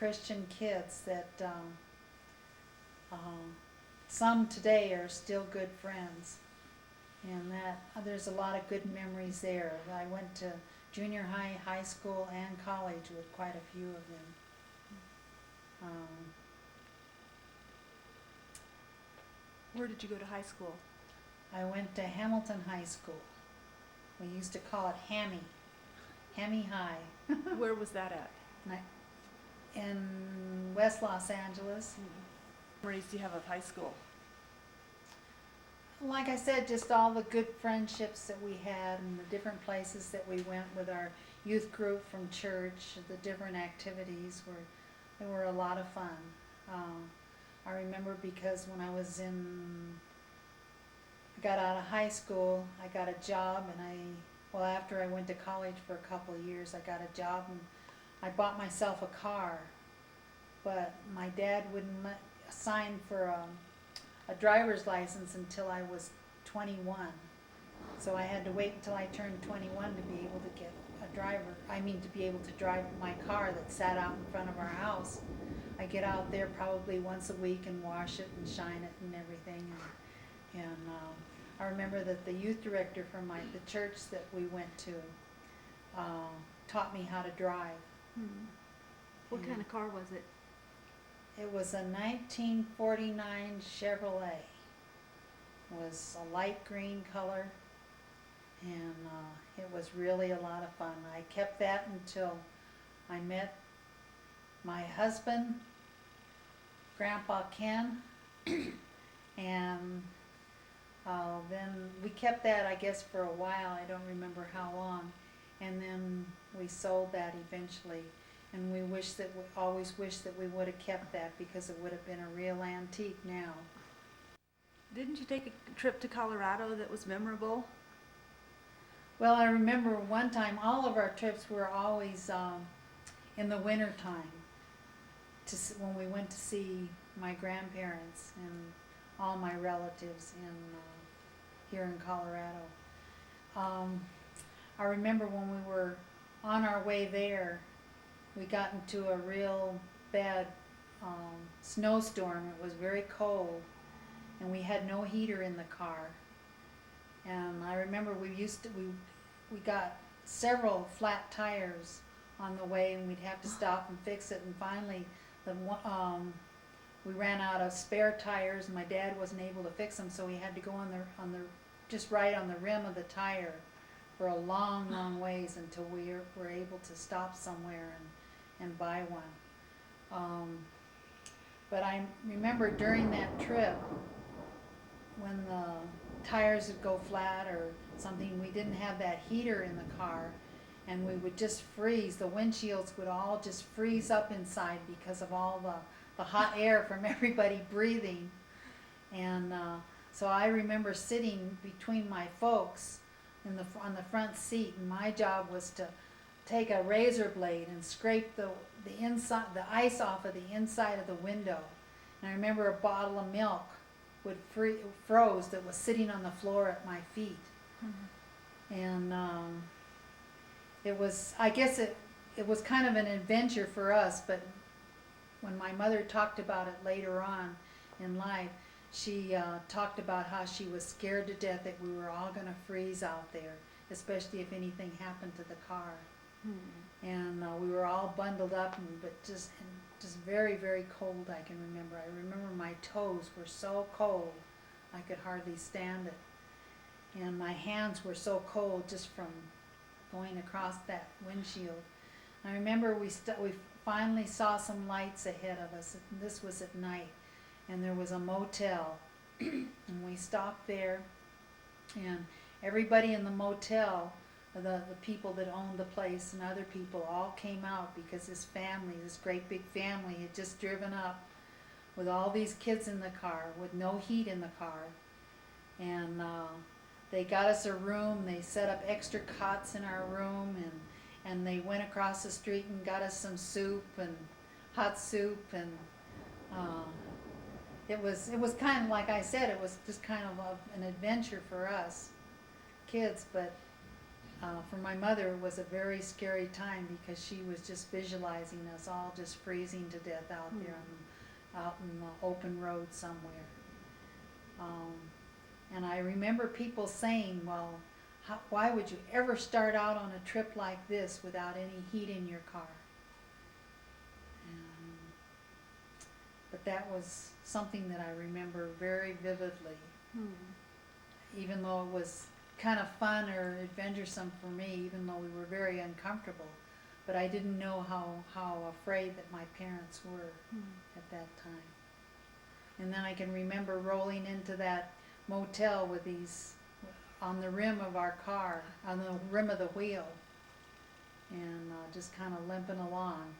Christian kids that some today are still good friends. And that there's a lot of good memories there. I went to junior high, high school, and college with quite a few of them. Where did you go to high school? I went to Hamilton High School. We used to call it Hammy High. Where was that at? In West Los Angeles. What memories do you have of high school? Like I said, just all the good friendships that we had and the different places that we went with our youth group from church, the different activities they were a lot of fun. I remember because when I got out of high school, I got a job and after I went to college for a couple of years, I got a job and I bought myself a car, but my dad wouldn't sign for a driver's license until I was 21. So I had to wait until I turned 21 to be able to get to be able to drive my car that sat out in front of our house. I get out there probably once a week and wash it and shine it and everything. And I remember that the youth director from the church that we went to taught me how to drive. What kind of car was it? It was a 1949 Chevrolet. It was a light green color, and it was really a lot of fun. I kept that until I met my husband, Grandpa Ken, and then we kept that, I guess, for a while. I don't remember how long, and then we sold that eventually. And we always wish that we would have kept that because it would have been a real antique now. Didn't you take a trip to Colorado that was memorable? Well, I remember one time, all of our trips were always in the winter time, when we went to see my grandparents and all my relatives here in Colorado. I remember when we were on our way there, we got into a real bad snowstorm. It was very cold, and we had no heater in the car. And I remember we got several flat tires on the way, and we'd have to stop and fix it. And finally, we ran out of spare tires, and my dad wasn't able to fix them, so we had to go just right on the rim of the tire for a long, long ways until we were able to stop somewhere and buy one. But I remember during that trip, when the tires would go flat or something, we didn't have that heater in the car, and we would just freeze. The windshields would all just freeze up inside because of all the hot air from everybody breathing. And so I remember sitting between my folks on the front seat, and my job was to take a razor blade and scrape the ice off of the inside of the window. And I remember a bottle of milk froze that was sitting on the floor at my feet. And I guess it was kind of an adventure for us, but when my mother talked about it later on in life, she talked about how she was scared to death that we were all going to freeze out there, especially if anything happened to the car. And we were all bundled up, but just very, very cold. I can remember. I remember my toes were so cold I could hardly stand it, and my hands were so cold just from going across that windshield. I remember we finally saw some lights ahead of us. And this was at night, and there was a motel, and we stopped there, and everybody in the motel, the people that owned the place and other people, all came out because this great big family, had just driven up with all these kids in the car with no heat in the car. And they got us a room. They set up extra cots in our room, and they went across the street and got us some soup and hot soup. And it was kind of, like I said, it was just kind of an adventure for us kids, but for my mother, it was a very scary time because she was just visualizing us all just freezing to death out there out in the open road somewhere. And I remember people saying, well, why would you ever start out on a trip like this without any heat in your car? But that was something that I remember very vividly, even though it was kind of fun or adventuresome for me, even though we were very uncomfortable. But I didn't know how afraid that my parents were at that time. And then I can remember rolling into that motel with these on the rim of our car, on the rim of the wheel, and just kind of limping along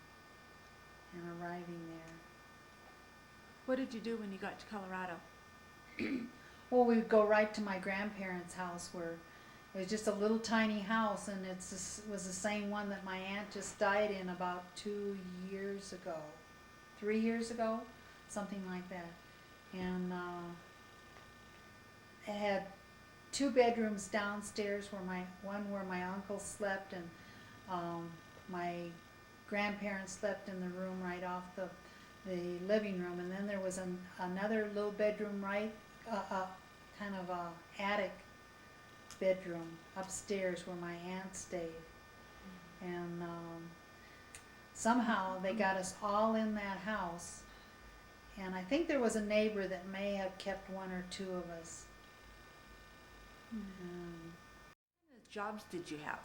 and arriving there. What did you do when you got to Colorado? Well, we would go right to my grandparents' house, where it was just a little tiny house, and it was the same one that my aunt just died in about 2 years ago, 3 years ago, something like that. And it had 2 bedrooms downstairs, where my uncle slept, and my grandparents slept in the room right off the living room, and then there was another little bedroom right, kind of a attic bedroom upstairs where my aunt stayed. And somehow they got us all in that house, and I think there was a neighbor that may have kept 1 or 2 of us. What jobs did you have?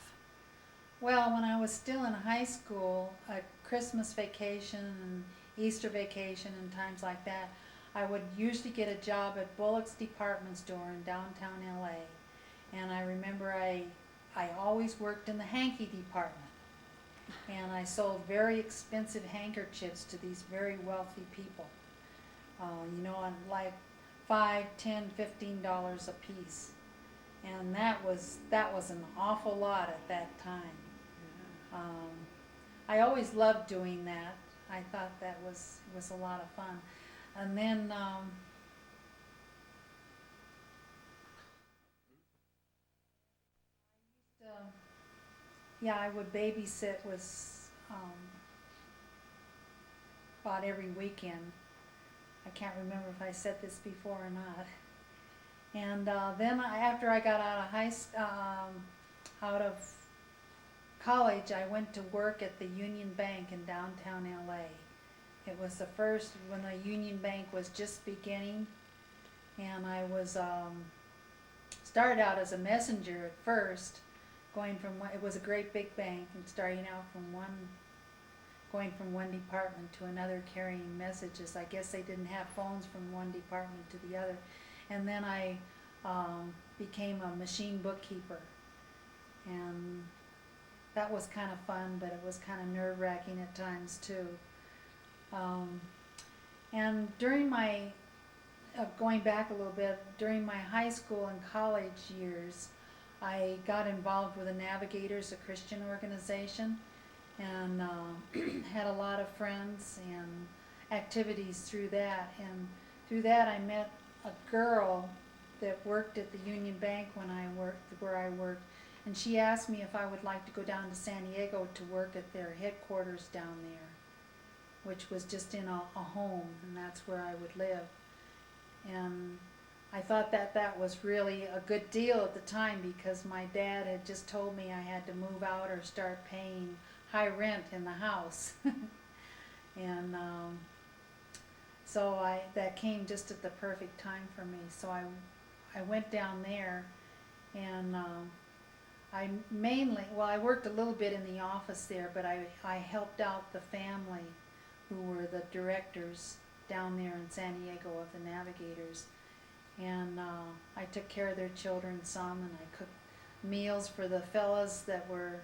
Well, when I was still in high school, at Christmas vacation and Easter vacation and times like that, I would usually get a job at Bullock's department store in downtown LA. And I remember I always worked in the hanky department. And I sold very expensive handkerchiefs to these very wealthy people. On like $5, $10, $15 a piece. And that was an awful lot at that time. I always loved doing that. I thought that was a lot of fun. And then I would babysit about every weekend. I can't remember if I said this before or not. And then after I got out of college, I went to work at the Union Bank in downtown LA. It was the first when the Union Bank was just beginning, and I was started out as a messenger at first, it was a great big bank, and starting out going from one department to another carrying messages. I guess they didn't have phones from one department to the other. And then I became a machine bookkeeper, and that was kind of fun, but it was kind of nerve-wracking at times too. And during my, going back a little bit, during my high school and college years, I got involved with the Navigators, a Christian organization, and had a lot of friends and activities through that. And through that I met a girl that worked at the Union Bank where I worked, and she asked me if I would like to go down to San Diego to work at their headquarters down there, which was just in a home, and that's where I would live. And I thought that was really a good deal at the time, because my dad had just told me I had to move out or start paying high rent in the house. And so that came just at the perfect time for me. So I went down there, and I worked a little bit in the office there, but I helped out the family who were the directors down there in San Diego of the Navigators. And I took care of their children some, and I cooked meals for the fellas that were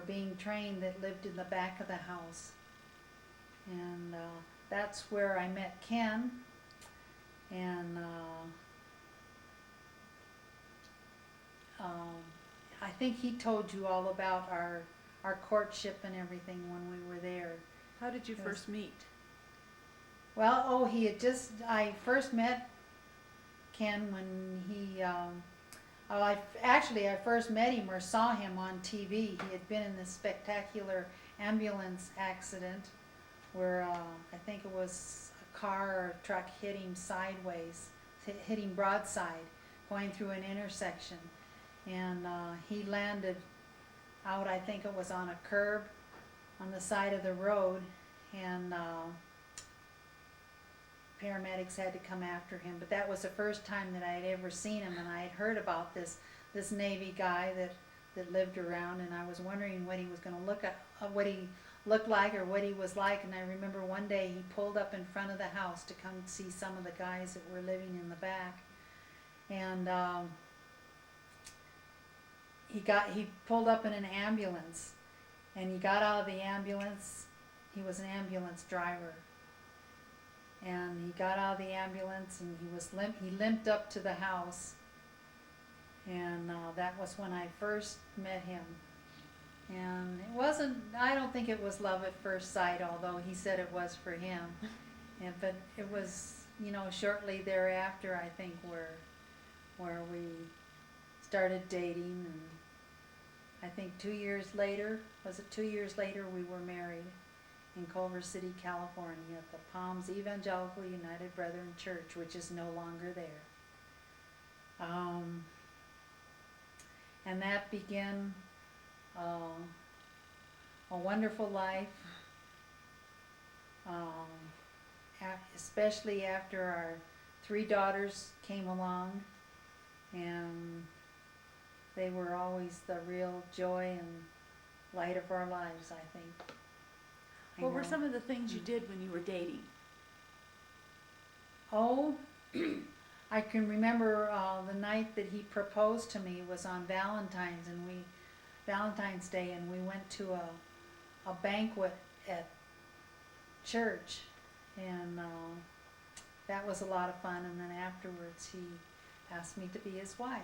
being trained that lived in the back of the house. And that's where I met Ken, and I think he told you all about our courtship and everything when we were there. How did you first meet? Well, I first met Ken when Actually, I first met him or saw him on TV. He had been in this spectacular ambulance accident where I think it was a car or a truck hit him sideways, hit him broadside, going through an intersection. And he landed out, I think it was on a curb on the side of the road, and paramedics had to come after him. But that was the first time that I had ever seen him, and I had heard about this Navy guy that lived around, and I was wondering what he was going to what he looked like or what he was like. And I remember one day he pulled up in front of the house to come see some of the guys that were living in the back, and he pulled up in an ambulance, and he got out of the ambulance. He was an ambulance driver, and he got out of the ambulance, and he limped up to the house, and that was when I first met him. And I don't think it was love at first sight, although he said it was for him. But it was, shortly thereafter, I think, where we started dating, and I think 2 years later, we were married in Culver City, California, at the Palms Evangelical United Brethren Church, which is no longer there. And that began a wonderful life, especially after our 3 daughters came along, and they were always the real joy and light of our lives, I think. What were some of the things you did when you were dating? Oh, I can remember the night that he proposed to me was on Valentine's Day, and we went to a banquet at church, and that was a lot of fun. And then afterwards, he asked me to be his wife.